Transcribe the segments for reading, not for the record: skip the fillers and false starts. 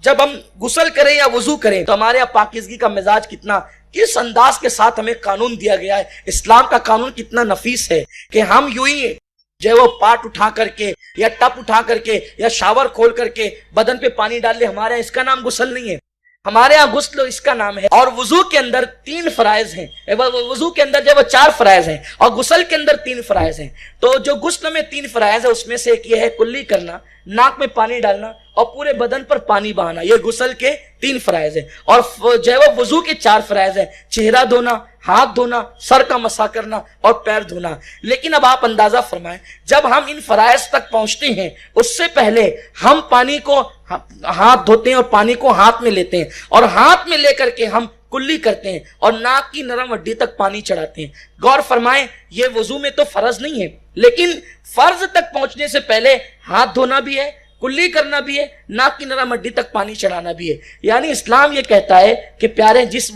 جب ہم غسل کریں یا وضو کریں تو ہمارے یہاں پاکیزگی کا مزاج کتنا، کس انداز کے ساتھ ہمیں قانون دیا گیا ہے، اسلام کا قانون کتنا نفیس ہے کہ ہم یوں ہی جو وہ پاٹ اٹھا کر کے یا ٹپ اٹھا کر کے یا شاور کھول کر کے بدن پہ پانی ڈال لے، ہمارے یہاں اس کا نام غسل نہیں ہے، ہمارے ہاں غسل اس کا نام ہے۔ اور وضو کے اندر 3 فرائض ہیں، وضو کے اندر جو وہ 4 فرائض ہیں اور غسل کے اندر 3 فرائض ہیں۔ تو جو غسل میں 3 فرائض ہے اس میں سے ایک یہ ہے کلی کرنا، ناک میں پانی ڈالنا اور پورے بدن پر پانی بہانا، یہ غسل کے 3 فرائض ہیں۔ اور جو ہے وہ وضو کے 4 فرائض ہیں، چہرہ دھونا، ہاتھ دھونا، سر کا مسح کرنا اور پیر دھونا۔ لیکن اب آپ اندازہ فرمائیں، جب ہم ان فرائض تک پہنچتے ہیں اس سے پہلے ہم پانی کو ہاتھ دھوتے ہیں اور پانی کو ہاتھ میں لیتے ہیں اور ہاتھ میں لے کر کے ہم کلی کرتے ہیں اور ناک کی نرم ہڈی تک پانی چڑھاتے ہیں۔ غور فرمائیں، یہ وضو میں تو فرض نہیں ہے، لیکن فرض تک پہنچنے سے پہلے ہاتھ دھونا بھی ہے، کلی کرنا بھی ہے، ناک کی نرم ہڈی تک پانی چڑھانا بھی ہے۔ یعنی اسلام یہ کہتا ہے کہ پیارے جس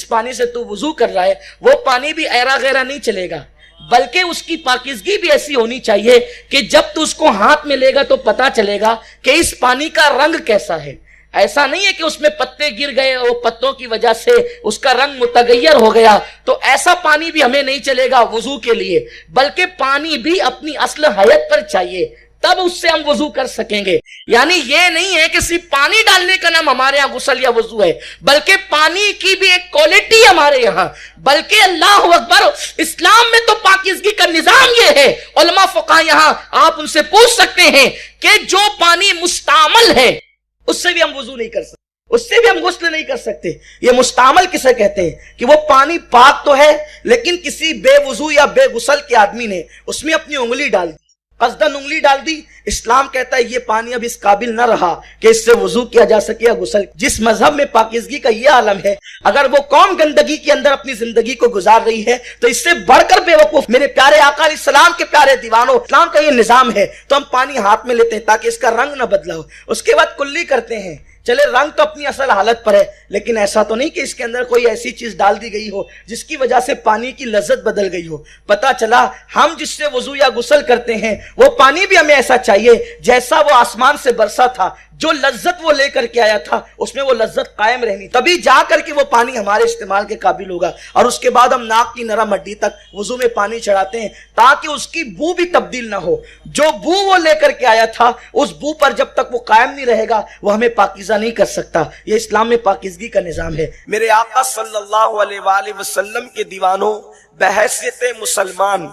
پانی سے تو وضو کر رہا ہے وہ پانی بھی ایرا غیرہ نہیں چلے گا، بلکہ اس کی پاکیزگی بھی ایسی ہونی چاہیے کہ جب تو اس کو ہاتھ میں لے گا تو پتا چلے گا کہ اس پانی کا رنگ کیسا ہے۔ ایسا نہیں ہے کہ اس میں پتے گر گئے، وہ پتوں کی وجہ سے اس کا رنگ متغیر ہو گیا، تو ایسا پانی بھی ہمیں نہیں چلے گا وضو کے لیے، بلکہ پانی بھی اپنی اصل حیت پر چاہیے، تب اس سے ہم وضو کر سکیں گے۔ یعنی یہ نہیں ہے کہ صرف پانی ڈالنے کا نام ہمارے ہاں غسل یا وضو ہے، بلکہ پانی کی بھی ایک کوالٹی ہمارے یہاں، بلکہ اللہ اکبر، اسلام میں تو پاکیزگی کا نظام یہ ہے۔ علماء فقہا یہاں آپ ان سے پوچھ سکتے ہیں کہ جو پانی مستعمل ہے اس سے بھی ہم وضو نہیں کر سکتے، اس سے بھی ہم غسل نہیں کر سکتے۔ یہ مستعمل کسے کہتے ہیں کہ وہ پانی پاک تو ہے لیکن کسی بے وضو یا بے غسل کے آدمی نے اس میں اپنی انگلی ڈال دی، قصدن انگلی ڈال دی، اسلام کہتا ہے یہ پانی اب اس قابل نہ رہا کہ اس سے وضو کیا جا سکے یا غسل۔ جس مذہب میں پاکیزگی کا یہ عالم ہے، اگر وہ قوم گندگی کے اندر اپنی زندگی کو گزار رہی ہے تو اس سے بڑھ کر بے وقوف میرے پیارے آقا علیہ السلام کے پیارے دیوانوں، اسلام کا یہ نظام ہے تو ہم پانی ہاتھ میں لیتے ہیں تاکہ اس کا رنگ نہ بدلا ہو، اس کے بعد کلی کرتے ہیں۔ چلے رنگ تو اپنی اصل حالت پر ہے، لیکن ایسا تو نہیں کہ اس کے اندر کوئی ایسی چیز ڈال دی گئی ہو جس کی وجہ سے پانی کی لذت بدل گئی ہو۔ پتہ چلا ہم جس سے وضو یا غسل کرتے ہیں وہ پانی بھی ہمیں ایسا چاہیے جیسا وہ آسمان سے برسا تھا، جو لذت وہ لے کر کے آیا تھا اس میں وہ لذت قائم رہنی، تبھی جا کر کے وہ پانی ہمارے استعمال کے قابل ہوگا۔ اور اس کے بعد ہم ناک کی نرم ہڈی تک وضو میں پانی چڑھاتے ہیں تاکہ اس کی بو بھی تبدیل نہ ہو، جو بو وہ لے کر کے آیا تھا اس بو پر جب تک وہ قائم نہیں رہے گا وہ ہمیں پاکیزہ نہیں کر سکتا۔ یہ اسلام میں پاکیزگی کا نظام ہے۔ میرے آقا صلی اللہ علیہ وآلہ وسلم کے دیوانوں، بحیثیت مسلمان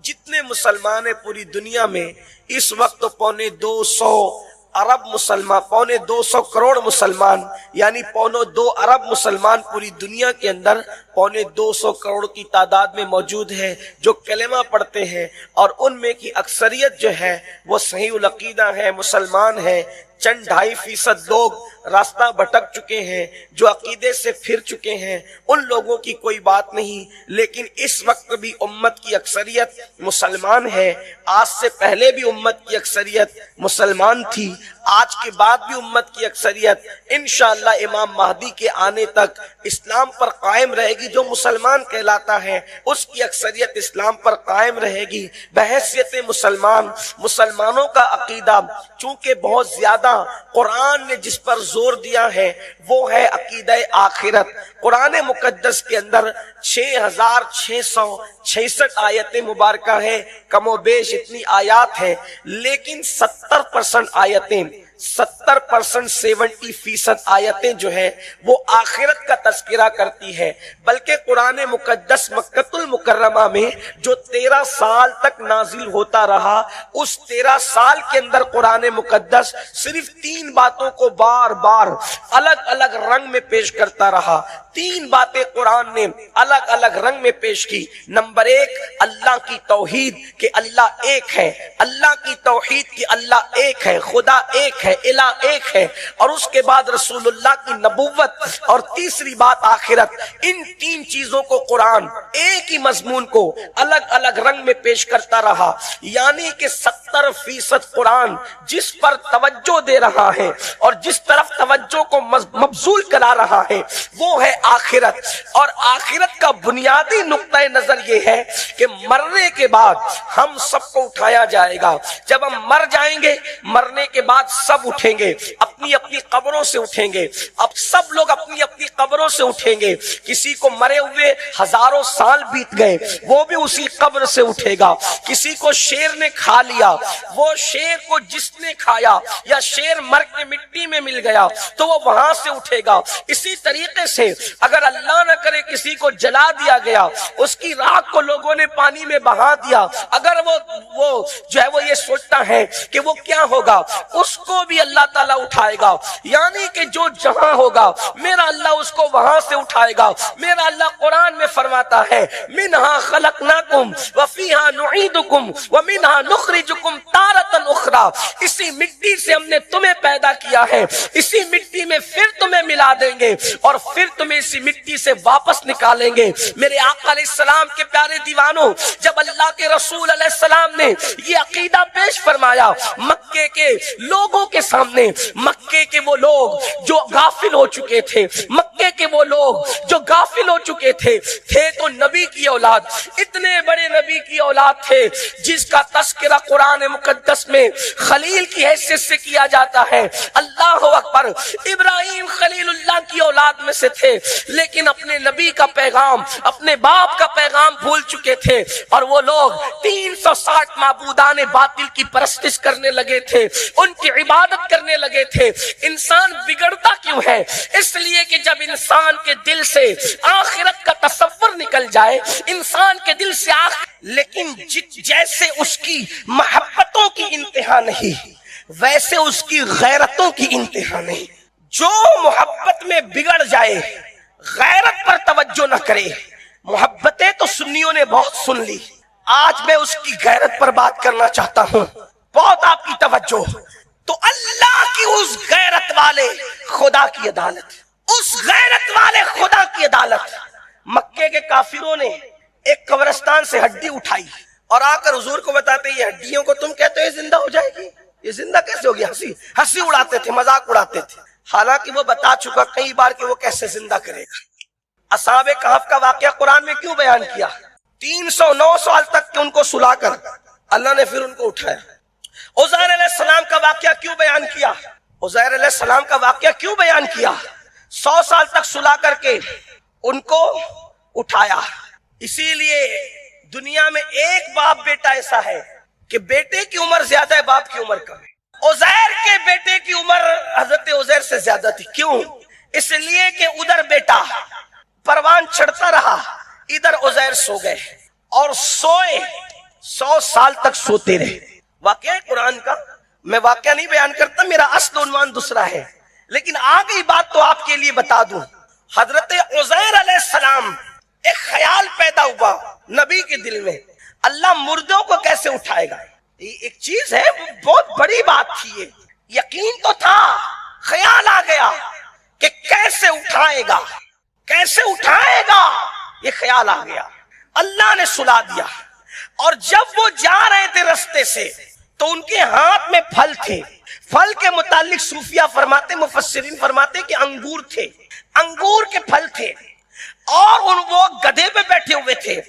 جتنے مسلمان ہیں پوری دنیا میں اس وقت 250 ارب مسلمان، 250 کروڑ مسلمان، یعنی 2 ارب مسلمان پوری دنیا کے اندر 250 کروڑ کی تعداد میں موجود ہے جو کلمہ پڑھتے ہیں، اور ان میں کی اکثریت جو ہے وہ صحیح العقیدہ ہے، مسلمان ہے۔ چند 2.5% لوگ راستہ بھٹک چکے ہیں، جو عقیدے سے پھر چکے ہیں، ان لوگوں کی کوئی بات نہیں، لیکن اس وقت بھی امت کی اکثریت مسلمان ہے۔ آج سے پہلے بھی امت کی اکثریت مسلمان تھی، آج کے بعد بھی امت کی اکثریت انشاءاللہ امام مہدی کے آنے تک اسلام پر قائم رہے گی۔ جو مسلمان کہلاتا ہے اس کی اکثریت اسلام پر قائم رہے گی۔ بحیثیت مسلمانوں کا عقیدہ چونکہ بہت زیادہ قرآن نے جس پر زور دیا ہے وہ ہے عقیدہ آخرت۔ قرآن مقدس کے اندر 6666 آیتیں مبارکہ ہیں، کم و بیش اتنی آیات ہیں، لیکن 70% آیتیں 70% آیتیں جو ہے وہ آخرت کا تذکرہ کرتی ہے۔ بلکہ قرآن مقدس مکۃ المکرمہ میں جو 13 سال تک نازل ہوتا رہا، اس 13 سال کے اندر قرآن مقدس صرف 3 باتوں کو بار بار الگ الگ رنگ میں پیش کرتا رہا۔ 3 باتیں قرآن نے الگ الگ رنگ میں پیش کی۔ نمبر 1، اللہ کی توحید کہ اللہ ایک ہے، اللہ کی توحید کہ اللہ ایک ہے، خدا ایک ہے، الہ ایک ہے، اور اس کے بعد رسول اللہ کی نبوت، اور تیسری بات آخرت۔ ان 3 چیزوں کو قرآن ایک ہی مضمون کو الگ الگ رنگ میں پیش کرتا رہا، یعنی کہ 70% قرآن جس پر توجہ دے رہا ہے اور جس طرف توجہ کو مبذول کرا رہا ہے وہ ہے آخرت۔ اور آخرت کا بنیادی نقطہ نظر یہ ہے کہ مرنے کے بعد ہم سب کو اٹھایا جائے گا۔ جب ہم مر جائیں گے، مرنے کے بعد سب اٹھیں گے، اپنی اپنی قبروں سے اٹھیں گے. اب سب لوگ اپنی اپنی قبروں سے اٹھیں گے. کسی کو مرے ہوئے ہزاروں سال بیت گئے وہ بھی اسی قبر سے اٹھے گا. کسی کو شیر نے کھا لیا, وہ شیر کو جس نے کھایا یا شیر مر کے مٹی میں مل گیا تو وہ وہاں سے اٹھے گا. اسی طریقے سے اگر اللہ نہ کرے کسی کو جلا دیا گیا, اس کی راکھ کو لوگوں نے پانی میں بہا دیا, اگر وہ جو ہے وہ یہ سوچتا ہے کہ وہ کیا ہوگا, اس کو بھی اللہ تعالیٰ اٹھائے گا. یعنی کہ جو جہاں ہوگا میرا اللہ اس کو وہاں سے اٹھائے گا. میرا اللہ قرآن میں فرماتا ہے منہا خلقناکم وفیہا نعیدکم ومنہا نخرجکم تارۃ اخری. اسی مٹی سے ہم نے تمہیں پیدا کیا ہے, اسی مٹی میں پھر تمہیں ملا دیں گے اور پھر تمہیں اسی مٹی سے واپس نکالیں گے. میرے آقا علیہ السلام کے پیارے دیوانوں, جب اللہ کے رسول علیہ السلام نے یہ عقیدہ پیش فرمایا مکے کے لوگوں کے سامنے, مکے کے وہ لوگ جو غافل ہو چکے تھے, مکے کے وہ لوگ جو غافل ہو چکے تھے تو نبی کی اولاد, اتنے بڑے نبی کی اولاد تھے جس کا تذکرہ قرآن مقدس میں خلیل کی حیثیت سے کیا جاتا ہے. اللہ اکبر, ابراہیم خلیل اللہ کی اولاد میں سے تھے لیکن اپنے نبی کا پیغام, اپنے باپ کا پیغام بھول چکے تھے اور وہ لوگ 360 معبودان باطل کی پرستش کرنے لگے تھے, ان کی عبادت کرنے لگے تھے. انسان بگڑتا کیوں ہے؟ اس لیے کہ جب انسان کے دل سے آخرت کا تصور نکل جائے, انسان کے دل سے لیکن جیسے اس کی محبتوں کی انتہا نہیں ویسے اس کی غیرتوں کی انتہا نہیں. جو محبت میں بگڑ جائے, غیرت پر توجہ نہ کرے. محبتیں تو سنیوں نے بہت سن لی, آج میں اس کی غیرت پر بات کرنا چاہتا ہوں. بہت آپ کی توجہ. تو اللہ کی اس غیرت والے خدا کی عدالت, اس غیرت والے خدا کی عدالت. مکے کے کافروں نے ایک قبرستان سے ہڈی اٹھائی اور آ کر حضور کو بتاتے یہ ہڈیوں کو تم کہتے ہو یہ زندہ ہو جائے گی, یہ زندہ کیسے ہوگی؟ ہنسی اڑاتے تھے, مذاق اڑاتے تھے. حالانکہ وہ بتا چکا کئی بار کہ وہ کیسے زندہ کرے گا. اصحاب کہف کا واقعہ قرآن میں کیوں بیان کیا؟ 309 سال تک کہ ان کو سلا کر اللہ نے پھر ان کو اٹھایا. عزیر علیہ السلام کا واقعہ کیوں بیان کیا؟ عزیر علیہ السلام کا واقعہ کیوں بیان کیا؟ 100 سال تک سلا کر کے ان کو اٹھایا. اسی لیے دنیا میں ایک باپ بیٹا ایسا ہے کہ بیٹے کی عمر زیادہ ہے, باپ کی عمر کم ہے. عزیر کے بیٹے کی عمر حضرت عزیر سے زیادہ تھی. کیوں؟ اس لیے کہ ادھر بیٹا پروان چڑھتا رہا, ادھر عزیر سو گئے اور سوئے 100 سال تک سوتے رہے. واقعہ قرآن کا, میں واقعہ نہیں بیان کرتا, میرا اصل عنوان دوسرا ہے, لیکن آگئی بات تو آپ کے لیے بتا دوں. حضرت عزیر علیہ السلام ایک خیال پیدا ہوا نبی کے دل میں, اللہ مردوں کو کیسے اٹھائے گا. ایک چیز ہے, بہت بڑی بات تھی یہ, یقین تو تھا, خیال آ گیا کہ کیسے اٹھائے گا, کیسے اٹھائے گا, یہ خیال آ گیا. اللہ نے سلا دیا اور جب وہ جا رہے تھے رستے سے تو ان کے ہاتھ میں پھل تھے. پھل کے متعلق صوفیہ فرماتے, مفسرین فرماتے کہ انگور تھے, انگور کے پھل تھے اور وہ گدھے پہ بیٹھے ہوئے تھے.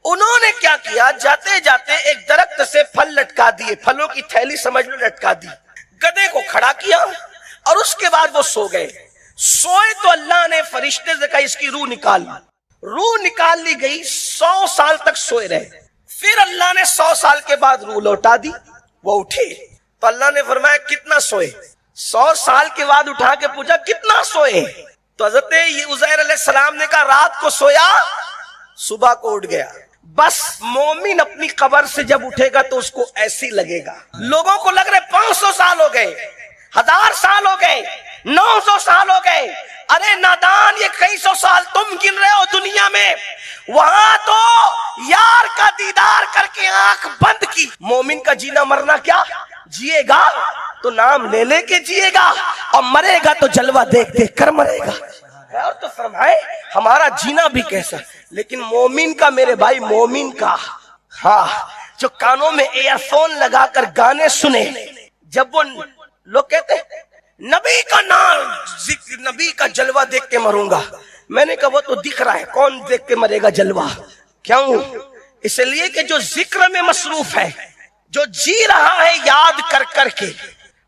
انہوں نے کیا کیا, جاتے جاتے ایک درخت سے پھل لٹکا دیے, پھلوں کی تھیلی سمجھ لو لٹکا دی, گدھے کو کھڑا کیا اور اس کے بعد وہ سو گئے. سوئے تو اللہ نے فرشتے سے کہا اس کی روح نکال, روح نکال لی گئی. 100 سال تک سوئے رہے, پھر اللہ نے 100 سال کے بعد روح لوٹا دی, وہ اٹھے. تو اللہ نے فرمایا کتنا سوئے؟ 100 سال کے بعد اٹھا کے پوچھا کتنا سوئے؟ تو حضرت عزیر علیہ السلام نے کہا رات کو سویا, صبح کو اٹھ گیا. بس مومن اپنی قبر سے جب اٹھے گا تو اس کو ایسی لگے گا. لوگوں کو لگ رہے 500 سال ہو گئے, 1000 سال ہو گئے, 900 سال ہو گئے. ارے نادان, یہ کئی سو سال تم گن رہے ہو دنیا میں, وہاں تو یار کا دیدار کر کے آنکھ بند کی. مومن کا جینا مرنا کیا, جیے گا تو نام لے لے کے جیے گا اور مرے گا تو جلوہ دیکھ دیکھ کر مرے گا. اور تو فرمائے ہمارا جینا بھی کیسا, لیکن مومن کا, میرے بھائی مومن کا, ہاں, جو کانوں میں ایئر فون لگا کر گانے سنے, جب وہ لوگ کہتے نبی کا نام ذکر, نبی کا جلوہ دیکھ کے مروں گا, میں نے کہا وہ تو دکھ رہا ہے, کون دیکھ کے مرے گا جلوہ؟ کیوں؟ اس لیے کہ جو ذکر میں مصروف ہے, جو جی رہا ہے یاد کر کر کے,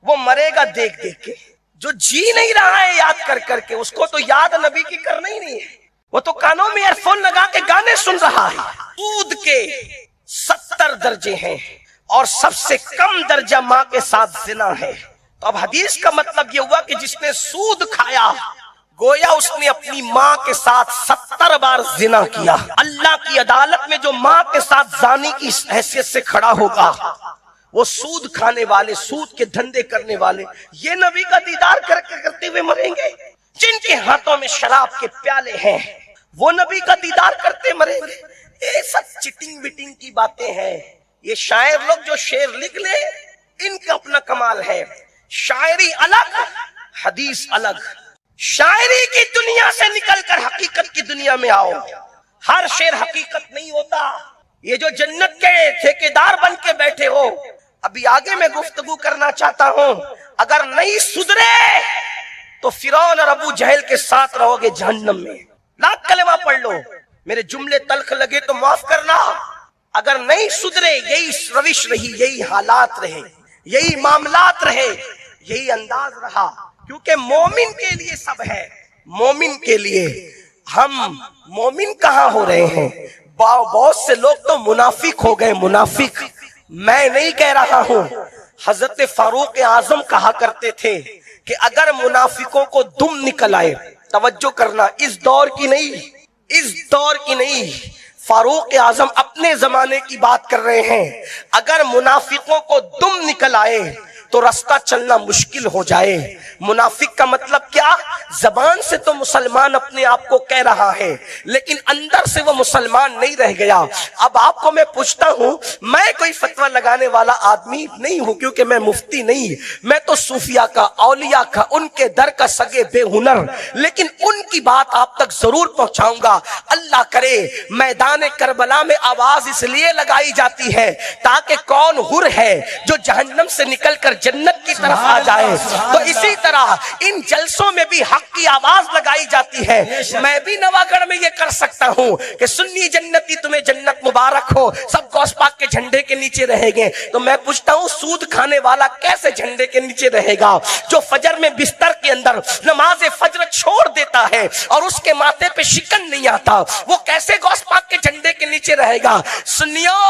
وہ مرے گا دیکھ دیکھ کے. جو جی نہیں رہا ہے یاد کر کر کے، اس کو تو یاد نبی کی کرنا ہی نہیں ہے، وہ تو کانوں میں ایئر فون لگا کے گانے سن رہا ہے۔ سود کے 70 درجے ہیں اور سب سے کم درجہ ماں کے ساتھ زنا ہے۔ تو اب حدیث کا مطلب یہ ہوا کہ جس نے سود کھایا گویا اس نے اپنی ماں کے ساتھ 70 بار زنا کیا۔ اللہ کی عدالت میں جو ماں کے ساتھ زانی کی حیثیت سے کھڑا ہوگا وہ سود کھانے والے، سود کے دھندے کرنے والے، یہ نبی کا دیدار کرتے ہوئے مریں گے۔ جن کے ہاتھوں میں شراب کے پیالے ہیں وہ نبی کا دیدار کرتے مریں گے۔ یہ سب چٹنگ وٹنگ کی باتیں ہیں۔ یہ شاعر لوگ جو شعر لکھ لے ان کا اپنا کمال ہے۔ شاعری الگ، حدیث الگ۔ شاعری کی دنیا سے نکل کر حقیقت کی دنیا میں آؤ۔ ہر شعر حقیقت نہیں ہوتا۔ یہ جو جنت کے ٹھیکیدار بن کے بیٹھے ہو، ابھی آگے میں گفتگو کرنا چاہتا ہوں، اگر نہیں سدھرے تو فرعون اور ابو جہل کے ساتھ رہو گے جہنم میں۔ لاکھ کلمہ پڑھ لو، میرے جملے تلخ لگے تو معاف کرنا۔ اگر نہیں سدھرے، یہی روش رہی، یہی حالات رہے، یہی معاملات رہے، یہی انداز رہا، کیونکہ مومن کے لیے سب ہے۔ مومن کے لیے ہم مومن کہاں ہو رہے ہیں؟ بہت سے لوگ تو منافق ہو گئے۔ منافق میں نہیں کہہ رہا ہوں، حضرت فاروق اعظم کہا کرتے تھے کہ اگر منافقوں کو دم نکل آئے، توجہ کرنا، اس دور کی نہیں، اس دور کی نہیں، فاروق اعظم اپنے زمانے کی بات کر رہے ہیں، اگر منافقوں کو دم نکل آئے تو راستہ چلنا مشکل ہو جائے۔ منافق کا مطلب کیا؟ زبان سے تو مسلمان اپنے آپ کو کہہ رہا ہے لیکن اندر سے وہ مسلمان نہیں رہ گیا۔ اب آپ کو میں پوچھتا ہوں، میں کوئی فتویٰ لگانے والا آدمی نہیں ہوں کیونکہ میں مفتی نہیں، میں تو صوفیاء کا، اولیاء کا، ان کے در کا سگے بے ہنر، لیکن ان کی بات آپ تک ضرور پہنچاؤں گا۔ اللہ کرے میدان کربلا میں آواز اس لیے لگائی جاتی ہے تاکہ کون حر ہے جو جہنم سے نکل کر جنت کی طرف آ جائے، تو اسی طرح ان جلسوں میں بھی حق کی آواز لگائی جاتی ہے۔ میں بھی نواگڑھ میں یہ کر سکتا ہوں کہ سنی جنتی تمہیں جنت مبارک ہو، سب غوث پاک کے جھنڈے کے نیچے رہیں گے، تو میں پوچھتا ہوں سود کھانے والا کیسے جھنڈے کے نیچے رہے گا؟ جو فجر میں بستر کے اندر نماز فجر چھوڑ دیتا ہے اور اس کے ماتھے پہ شکن نہیں آتا، وہ کیسے غوث پاک کے جھنڈے کے نیچے رہے گا؟ سنیو،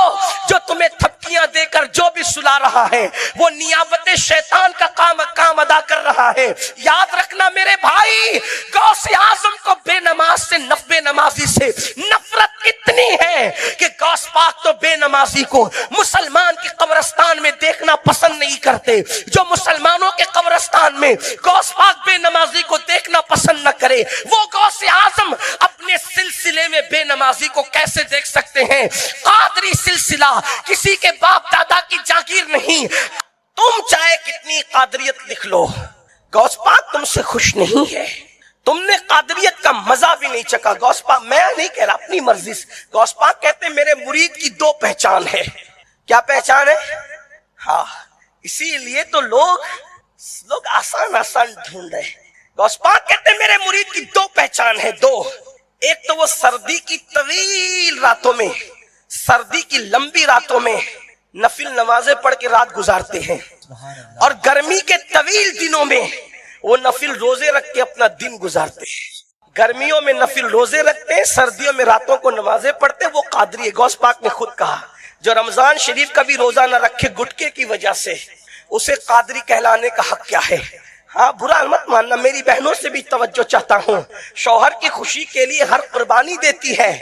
جو تمہیں تھپکیاں دے کر جو بھی سلا رہا ہے وہ نیابت شیطان کا کام ادا کر رہا ہے۔ یاد رکھنا میرے بھائی، غوث اعظم کو بے نماز سے، بے نمازی سے نفرت اتنی ہے کہ غوث پاک تو بے نمازی کو مسلمان کی قبرستان میں دیکھنا پسند نہیں کرتے۔ جو مسلمانوں کے قبرستان میں غوث پاک بے نمازی کو دیکھنا پسند نہ کرے، وہ غوث اعظم اپنے سلسلے میں بے نمازی کو کیسے دیکھ سکتے ہیں؟ قادری سلسلہ کسی کے باپ دادا کی جاگیر نہیں۔ تم چاہے کتنی قادریت لکھ لو، غوث پاک تم سے خوش نہیں ہے۔ تم نے قادریت کا مزہ بھی نہیں چکا۔ غوث پاک، میں نہیں کہہ رہا، اپنی مرضی سے، غوث پاک کہتے ہیں میرے مرید کی 2 پہچان ہے۔ کیا پہچان ہے؟ ہاں، اسی لیے تو لوگ آسان ڈھونڈ رہے ہیں۔ غوث پاک کہتے ہیں میرے مرید کی 2 پہچان ہے، 2۔ ایک تو وہ سردی کی طویل راتوں میں، سردی کی لمبی راتوں میں نفل نمازیں پڑھ کے رات گزارتے ہیں، اور گرمی کے طویل دنوں میں وہ نفل روزے رکھ کے اپنا دن گزارتے ہیں۔ گرمیوں میں نفل روزے رکھتے ہیں، سردیوں میں راتوں کو نمازیں پڑھتے ہیں، وہ قادری ہے۔ غوث پاک نے خود کہا جو رمضان شریف کا بھی روزہ نہ رکھے گٹکے کی وجہ سے، اسے قادری کہلانے کا حق کیا ہے؟ ہاں، برا مت ماننا، میری بہنوں سے بھی توجہ چاہتا ہوں۔ شوہر کی خوشی کے لیے ہر قربانی دیتی ہے،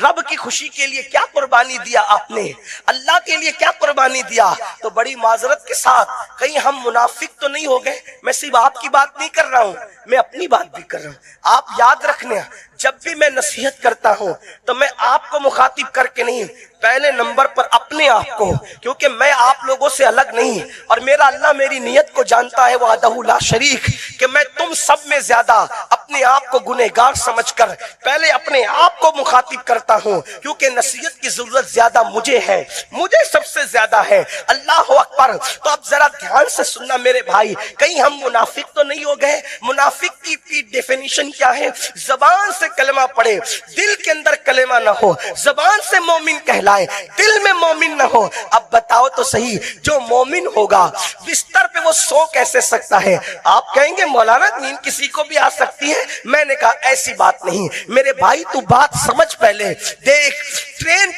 رب کی خوشی کے لیے کیا قربانی دیا آپ نے؟ اللہ کے لیے کیا قربانی دیا؟ تو بڑی معذرت کے ساتھ، کہیں ہم منافق تو نہیں ہو گئے؟ میں صرف آپ کی بات نہیں کر رہا ہوں، میں اپنی بات بھی کر رہا ہوں۔ آپ یاد رکھنا، جب بھی میں نصیحت کرتا ہوں تو میں آپ کو مخاطب کر کے نہیں، پہلے نمبر پر اپنے آپ کو، کیونکہ میں آپ لوگوں سے الگ نہیں، اور میرا اللہ میری نیت کو جانتا ہے، وحدہ لا شریک، کہ میں تم سب میں زیادہ اپنے آپ کو گنہگار سمجھ کر پہلے اپنے آپ کو مخاطب کرتا ہوں، کیونکہ نصیحت کی ضرورت زیادہ مجھے ہے، مجھے سب سے زیادہ ہے۔ اللہ اکبر۔ تو اب ذرا دھیان سے سننا میرے بھائی، کہیں ہم منافق تو نہیں ہو گئے؟ منافق کی ڈیفینیشن کیا ہے؟ زبان سے کلمہ پڑھے، دل کے اندر کلمہ نہ ہو، زبان سے مومن کہلائے، دل میں مومن نہ ہو۔ اب بتاؤ تو صحیح جو مومن ہوگا بستر پہ وہ سو کیسے سکتا ہے؟ آپ کہیں گے مولانا نیند کسی کو بھی آ سکتی ہے. میں نے کہا ایسی بات نہیں میرے بھائی، تو بات سمجھ پہلے. دیکھ ٹرین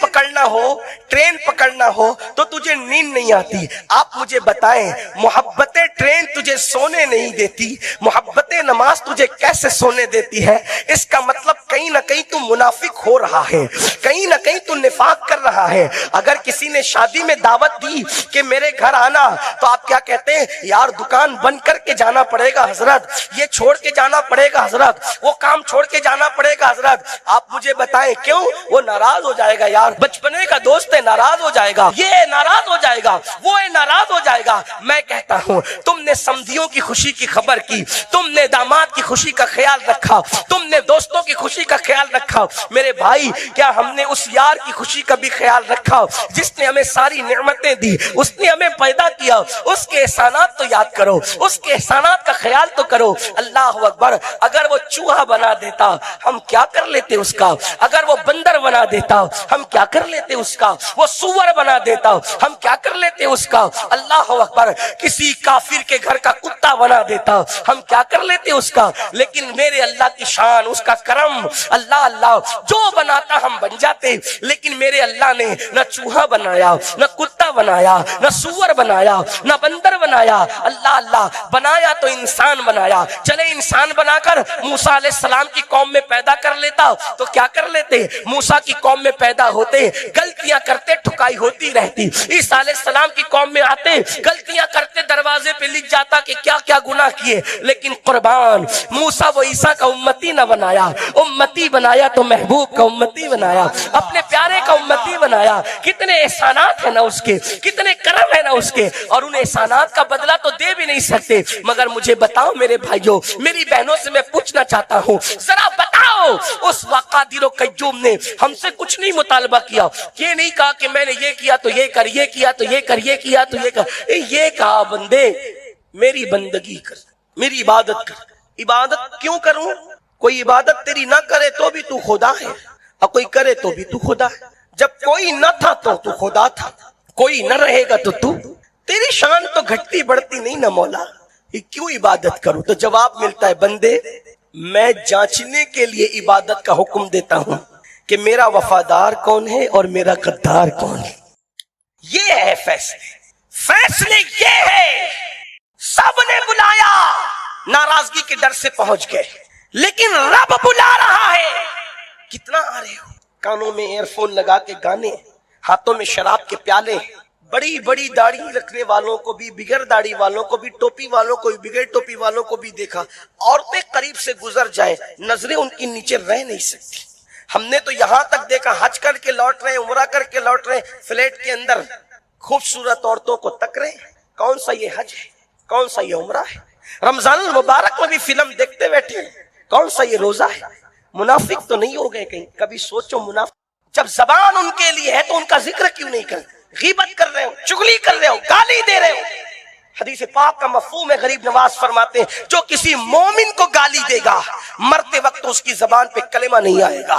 پکڑنا ہو تو تجھے نیند نہیں آتی. آپ مجھے بتائیں محبت ٹرین تجھے سونے نہیں دیتی، محبت نماز تجھے کیسے سونے دیتی ہے؟ اس کا مطلب کہیں نہ کہیں تو منافق ہو رہا ہے، کہیں نہ کہیں تو نفاق کر رہا ہے. اگر کسی نے شادی میں دعوت دی کہ میرے گھر آنا تو آپ کیا کہتے ہیں؟ یار دکان بند کر کے جانا پڑے گا حضرت، یہ چھوڑ کے جانا پڑے گا حضرت، وہ کام چھوڑ کے جانا پڑے گا حضرت. آپ مجھے بتائیں کیوں؟ وہ ناراض ہو جائے گا، یار بچپنے کا دوست ہے، ناراض ہو جائے گا، یہ ناراض ہو جائے گا، وہ ناراض ہو جائے گا. میں کہتا ہوں تم نے سمدھیوں کی خوشی کی خبر کی، تم نے داماد کی خوشی کا خیال رکھا، تم نے دوستوں کی خوشی کا خیال رکھا. میرے بھائی کیا ہم نے اس یار کی خوشی کا بھی خیال رکھا جس نے ہمیں ساری نعمتیں دی، اس نے ہمیں پیدا کیا؟ اس کے احسانات تو یاد کرو، اس کے احسانات کا خیال تو کرو. اللہ اکبر. اگر وہ چوہا بنا دیتا ہم کیا کر لیتے اس کا؟ اگر وہ بندر بنا دیتا ہم کیا کر لیتے اس کا؟ وہ سور بنا دیتا ہم کیا کر لیتے اس کا؟ اللہ اکبر. کسی کافر کے گھر کا کتا بنا دیتا ہم کیا کر لیتے اس کا؟ لیکن میرے اللہ کی شان، اس کا کرم، اللہ جو بناتا ہم بن جاتے. لیکن میرے اللہ نے نہ چوہا بنایا، نہ کتا بنایا، نہ سور بنایا، نہ بندر بنایا. اللہ بنایا تو انسان بنایا. چلے انسان بنا کر موسیٰ علیہ السلام کی قوم میں پیدا کر لیتا تو کیا کر لیتے؟ موسیٰ کی قوم میں پیدا ہوتے غلطیاں کرتے، ٹھکائی ہوتی رہتی. عیسیٰ علیہ السلام کی قوم میں آتے غلطیاں کرتے، دروازے پہ لکھ جاتا کہ کیا کیا گناہ کیے. لیکن قربان موسیٰ وہ عیسیٰ کا امتی نہ بنایا، امتی بنایا تو محبوب کا امتی بنایا، اپنے پیارے کا امتی بنایا. کتنے احسانات ہیں نا اس کے، کتنے کرم ہے نا اس کے، اور ان احسانات کا بدلہ تو دے بھی نہیں سکتے. مگر مجھے بتاؤ میرے بھائیوں، میری بہنوں سے میں پوچھنا چاہتا ہوں، ذرا بتاؤ اس قادر و قیوم نے ہم سے کچھ نہیں مطالبہ کیا؟ یہ نہیں کہا کہ میں نے یہ کیا تو یہ کر، یہ کیا تو یہ کر، یہ کیا تو یہ کر. یہ کہا بندے میری بندگی کر، میری عبادت کر. عبادت کیوں کروں؟ کوئی عبادت تیری نہ کرے تو بھی تو خدا ہے، اور کوئی کرے تو بھی تو خدا ہے. جب کوئی نہ تھا تو خدا تھا، کوئی نہ رہے گا تو تیری شان تو گھٹتی بڑھتی نہیں نا مولا. کیوں عبادت کروں؟ تو جواب ملتا ہے بندے میں جانچنے کے لیے عبادت کا حکم دیتا ہوں کہ میرا وفادار کون ہے اور میرا غدار کون ہے. یہ ہے فیصلے یہ ہے. سب نے بلایا، ناراضگی کے ڈر سے پہنچ گئے، لیکن رب بلا رہا ہے. کتنا آ رہے ہو؟ کانوں میں ایئر فون لگا کے گانے، ہاتھوں میں شراب کے پیالے، بڑی بڑی داڑھی رکھنے والوں کو بھی، بغیر داڑھی والوں کو بھی، ٹوپی والوں کو بھی، بغیر ٹوپی والوں کو بھی دیکھا. عورتیں قریب سے گزر جائے نظریں ان کی نیچے رہ نہیں سکتی. ہم نے تو یہاں تک دیکھا حج کر کے لوٹ رہے، عمرہ کر کے لوٹ رہے، فلیٹ کے اندر خوبصورت عورتوں کو تک رہے. کون سا یہ حج ہے؟ کون سا یہ عمرہ ہے؟ رمضان المبارک میں بھی فلم دیکھتے بیٹھے، کون سا یہ روزہ ہے؟ منافق تو نہیں ہو گئے کہیں؟ کبھی سوچو منافق جب زبان ان کے لیے ہے تو ان کا ذکر کیوں نہیں کرتے؟ غیبت کر رہے ہو، چغلی کر رہے ہو، گالی دے رہے ہو. حدیث پاک کا مفہوم ہے، غریب نواز فرماتے ہیں جو کسی مومن کو گالی دے گا مرتے وقت اس کی زبان پہ کلمہ نہیں آئے گا.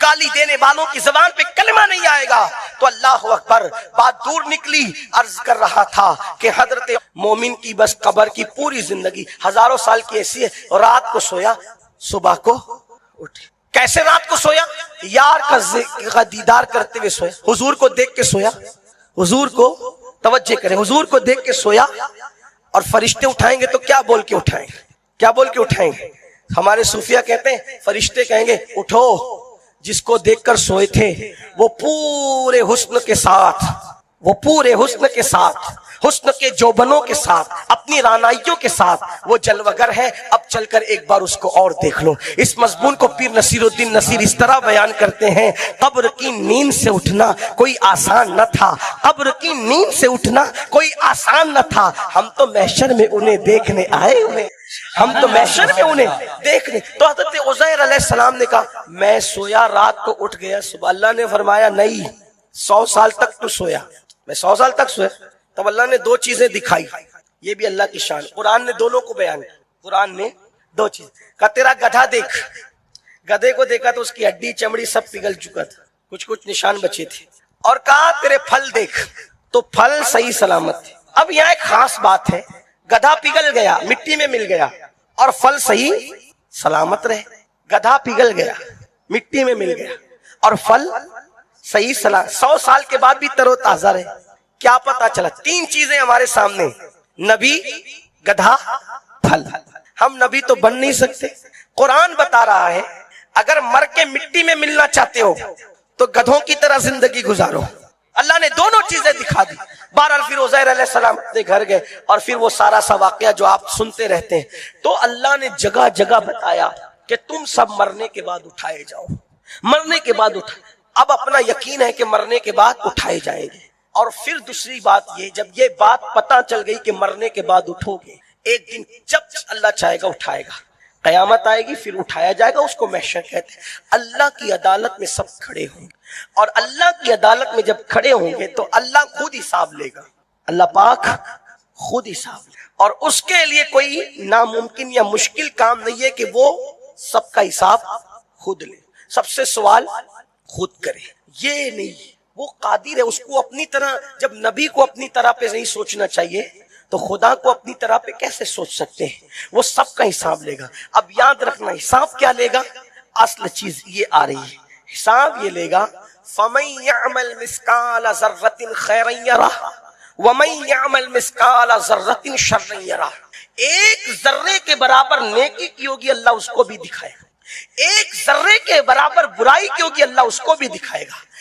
گالی دینے والوں کی زبان پہ کلمہ نہیں آئے گا. تو اللہ اکبر. بات دور نکلی، عرض کر رہا تھا کہ حضرت مومن کی بس قبر کی پوری زندگی ہزاروں سال کی ایسی ہے. رات کو سویا، صبح کو اٹھے. کیسے رات کو سویا؟ یار کا دیدار کرتے ہوئے سویا، حضور کو دیکھ کے سویا. حضور کو توجہ کریں، حضور کو دیکھ کے سویا. اور فرشتے اٹھائیں گے تو کیا بول کے اٹھائیں گے؟ کیا بول کے اٹھائیں گے؟ ہمارے صوفیہ کہتے ہیں فرشتے کہیں گے اٹھو. جس کو دیکھ کر سوئے تھے وہ پورے حسن کے ساتھ، وہ پورے حسن کے ساتھ، حسن کے جوبنوں کے ساتھ، اپنی رانائیوں کے ساتھ وہ جلوگر ہے. اب چل کر ایک بار اس کو اور دیکھ لو. اس مضمون کو پیر نصیر الدین نصیر اس طرح بیان کرتے ہیں: قبر کی نیند سے اٹھنا کوئی آسان نہ تھا، قبر کی نیند سے اٹھنا کوئی آسان نہ تھا. ہم تو محشر میں انہیں دیکھنے آئے ہوئے، ہم تو محشر میں انہیں دیکھنے. تو حضرت عزیر علیہ السلام نے کہا میں سویا، رات کو اٹھ گیا صبح. اللہ نے فرمایا نہیں، 100 سال تک تو سویا. میں 100 سال تک سویا. تب اللہ نے 2 چیزیں دکھائی. یہ بھی اللہ کی شان. قرآن نے دونوں کو بیان کیا. قرآن نے 2 چیز کہا. تیرا گدھا دیکھ. گدھے کو دیکھا تو اس کی ہڈی چمڑی سب پگھل چکا تھا، کچھ نشان بچے تھے. اور کہا تیرے پھل دیکھ. تو پھل صحیح سلامت تھے۔ اب یہاں ایک خاص بات ہے، گدھا پگھل گیا، مٹی میں مل گیا، اور پھل صحیح سلامت رہے۔ گدھا پگھل گیا، مٹی میں مل گیا، اور پھل صحیح سلامت، 100 سال کے بعد بھی تر و تازہ رہے۔ کیا پتا چلا؟ 3 چیزیں ہمارے سامنے، نبی، گدھا، پھل۔ ہم نبی تو بن نہیں سکتے۔ قرآن بتا رہا ہے اگر مر کے مٹی میں ملنا چاہتے ہو تو گدھوں کی طرح زندگی گزارو۔ اللہ نے دونوں چیزیں دکھا دی۔ بہرحال پھر عزیر علیہ السلام اپنے گھر گئے، اور پھر وہ سارا سا واقعہ جو آپ سنتے رہتے ہیں، تو اللہ نے جگہ جگہ بتایا کہ تم سب مرنے کے بعد اٹھائے جاؤ، مرنے کے بعد اب اپنا یقین ہے کہ مرنے کے بعد اٹھائے جائیں گے۔ اور پھر دوسری بات یہ، جب یہ بات پتہ چل گئی کہ مرنے کے بعد اٹھو گے، ایک دن جب اللہ چاہے گا اٹھائے گا، قیامت آئے گی، پھر اٹھایا جائے گا، اس کو محشر کہتے ہیں۔ اللہ کی عدالت میں سب کھڑے ہوں گے، اور اللہ کی عدالت میں جب کھڑے ہوں گے تو اللہ خود حساب لے گا، اللہ پاک خود حساب لے گا، اور اس کے لیے کوئی ناممکن یا مشکل کام نہیں ہے کہ وہ سب کا حساب خود لے، سب سے سوال خود کرے۔ یہ نہیں، وہ قادر ہے، اس کو اپنی طرح، جب نبی کو اپنی طرح پہ نہیں سوچنا چاہیے تو خدا کو اپنی طرح پہ کیسے سوچ سکتے ہیں؟ وہ سب کا حساب لے گا۔ اب یاد رکھنا، حساب کیا لے گا؟ اصل چیز یہ آ رہی ہے، حساب یہ لے گا، فَمَن يَعْمَلْ مِثْقَالَ ذَرَّةٍ خَيْرًا يَرَهُ وَمَن يَعْمَلْ مِثْقَالَ ذَرَّةٍ شَرًّا يَرَهُ۔ ایک ذرے کے برابر نیکی کی ہوگی، اللہ اس کو بھی دکھائے گا۔ ایک ذرے کے برابر برائی کی ہوگی، اللہ اس کو بھی دکھائے گا۔